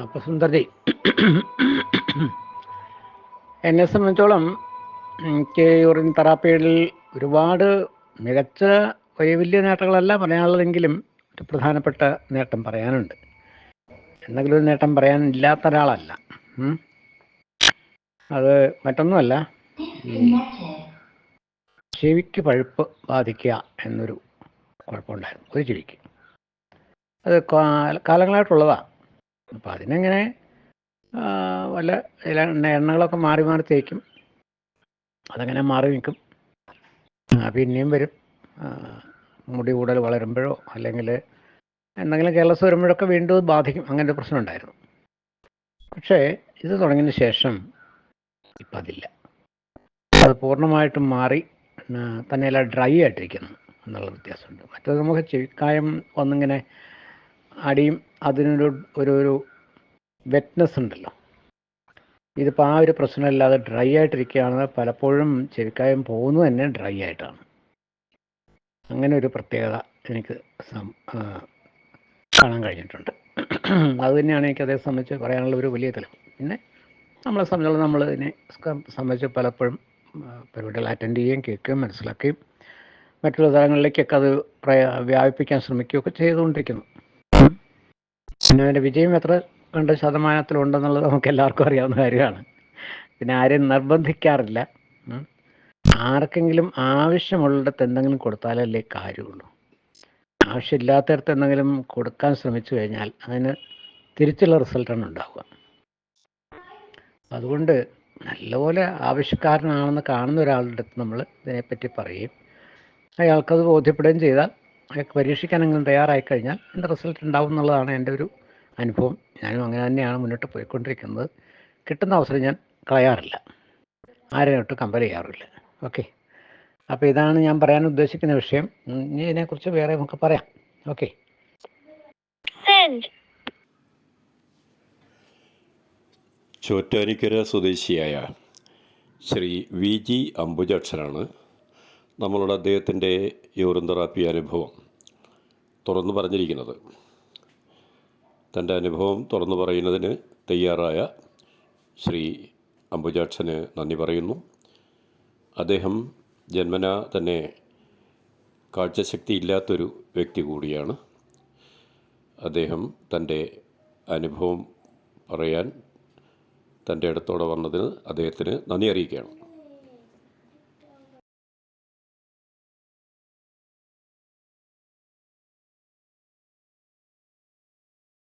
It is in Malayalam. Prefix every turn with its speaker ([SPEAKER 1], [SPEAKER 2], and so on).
[SPEAKER 1] അപ്പോൾ സുന്ദർജി, എന്നെ സംബന്ധിച്ചോളം എനിക്ക് യൂറിൻ തെറാപ്പിയിൽ ഒരുപാട് മികച്ച വലിയ നേട്ടങ്ങളല്ല പറയാനുള്ളതെങ്കിലും ഒരു പ്രധാനപ്പെട്ട നേട്ടം പറയാനുണ്ട്. എന്തെങ്കിലും ഒരു നേട്ടം പറയാനില്ലാത്ത ഒരാളല്ല. അത് മറ്റൊന്നുമല്ല, ഈ ചെവിക്ക് പഴുപ്പ് ബാധിക്കുക എന്നൊരു കുഴപ്പമുണ്ടായിരുന്നു ഒരു ചെവിക്ക്. അത് കാലങ്ങളായിട്ടുള്ളതാണ്. അപ്പം അതിനെങ്ങനെ വല്ല എണ്ണകളൊക്കെ മാറി മാറി തേക്കും, അതങ്ങനെ മാറി നിൽക്കും. പിന്നെയും വരും. മുടി കൂടുതൽ വളരുമ്പോഴോ അല്ലെങ്കിൽ എന്തെങ്കിലും കേർലെസ് വരുമ്പോഴൊക്കെ വീണ്ടും ബാധിക്കും. അങ്ങനെ ഒരു പ്രശ്നം ഉണ്ടായിരുന്നു. പക്ഷേ ഇത് തുടങ്ങിയതിന് ശേഷം ഇപ്പം അതില്ല. അത് പൂർണ്ണമായിട്ടും മാറി തന്നെയല്ല ഡ്രൈ ആയിട്ടിരിക്കുന്നു എന്നുള്ള വ്യത്യാസമുണ്ട്. മറ്റേത് നമുക്ക് ചെവിക്കായം ഒന്നിങ്ങനെ അടിയും അതിനൊരു ഒരു വെറ്റ്നെസ് ഉണ്ടല്ലോ. ഇതിപ്പോൾ ആ ഒരു പ്രശ്നമില്ലാതെ ഡ്രൈ ആയിട്ടിരിക്കുകയാണ്. പലപ്പോഴും ചെവിക്കായം പോകുന്നത് തന്നെ ഡ്രൈ ആയിട്ടാണ്. അങ്ങനെ ഒരു പ്രത്യേകത എനിക്ക് കാണാൻ കഴിഞ്ഞിട്ടുണ്ട്. അതുതന്നെയാണ് എനിക്ക് അതേ സംബന്ധിച്ച് പറയാനുള്ള ഒരു വലിയ തെളിവ്. പിന്നെ നമ്മളെ സംബന്ധിച്ചോളം നമ്മൾ ഇതിനെ സംബന്ധിച്ച് പലപ്പോഴും പരിപാടികൾ അറ്റൻഡ് ചെയ്യുകയും കേൾക്കുകയും മനസ്സിലാക്കുകയും മറ്റുള്ള സ്ഥലങ്ങളിലേക്കൊക്കെ അത് വ്യാപിപ്പിക്കാൻ ശ്രമിക്കുകയൊക്കെ ചെയ്തുകൊണ്ടിരിക്കുന്നു. പിന്നെ അതിൻ്റെ വിജയം എത്ര കണ്ട് ശതമാനത്തിലുണ്ടെന്നുള്ളത് നമുക്ക് എല്ലാവർക്കും അറിയാവുന്ന കാര്യമാണ്. പിന്നെ ആരെയും നിർബന്ധിക്കാറില്ല. ആർക്കെങ്കിലും ആവശ്യമുള്ളിടത്ത് എന്തെങ്കിലും കൊടുത്താലല്ലേ കാര്യമുള്ളൂ. ആവശ്യമില്ലാത്തടത്ത് എന്തെങ്കിലും കൊടുക്കാൻ ശ്രമിച്ചു കഴിഞ്ഞാൽ അതിന് തിരിച്ചുള്ള റിസൾട്ടാണ് ഉണ്ടാവുക. അതുകൊണ്ട് നല്ലപോലെ ആവശ്യക്കാരനാണെന്ന് കാണുന്ന ഒരാളുടെ അടുത്ത് നമ്മൾ ഇതിനെപ്പറ്റി പറയുകയും അയാൾക്കത് ബോധ്യപ്പെടുകയും ചെയ്താൽ അയാൾക്ക് പരീക്ഷിക്കാനെങ്കിലും തയ്യാറായി കഴിഞ്ഞാൽ എൻ്റെ റിസൾട്ട് ഉണ്ടാവും എന്നുള്ളതാണ് എൻ്റെ ഒരു അനുഭവം. ഞാനും അങ്ങനെ തന്നെയാണ് മുന്നോട്ട് പോയിക്കൊണ്ടിരിക്കുന്നത്. കിട്ടുന്ന അവസരം ഞാൻ കളയാറില്ല, ആരെയൊട്ട് കമ്പയർ ചെയ്യാറില്ല. ഓക്കെ, അപ്പോൾ ഇതാണ് ഞാൻ പറയാൻ ഉദ്ദേശിക്കുന്ന വിഷയം. ഇനി ഇതിനെക്കുറിച്ച് വേറെ നമുക്ക് പറയാം. ഓക്കെ.
[SPEAKER 2] ചോറ്റാനിക്കര സ്വദേശിയായ ശ്രീ വി ജി അംബുജാക്ഷനാണ് നമ്മളോട് അദ്ദേഹത്തിൻ്റെ യൂറിൻ തെറാപ്പി അനുഭവം തുറന്നു പറഞ്ഞിരിക്കുന്നത്. തൻ്റെ അനുഭവം തുറന്നു പറയുന്നതിന് തയ്യാറായ ശ്രീ അംബുജാക്ഷന് നന്ദി പറയുന്നു. അദ്ദേഹം ജന്മനാ തന്നെ കാഴ്ചശക്തി ഇല്ലാത്തൊരു വ്യക്തി കൂടിയാണ്. അദ്ദേഹം തൻ്റെ അനുഭവം പറയാൻ തൻ്റെ അടുത്തോടെ വന്നതിന് അദ്ദേഹത്തിന് നന്ദി അറിയിക്കുകയാണ്.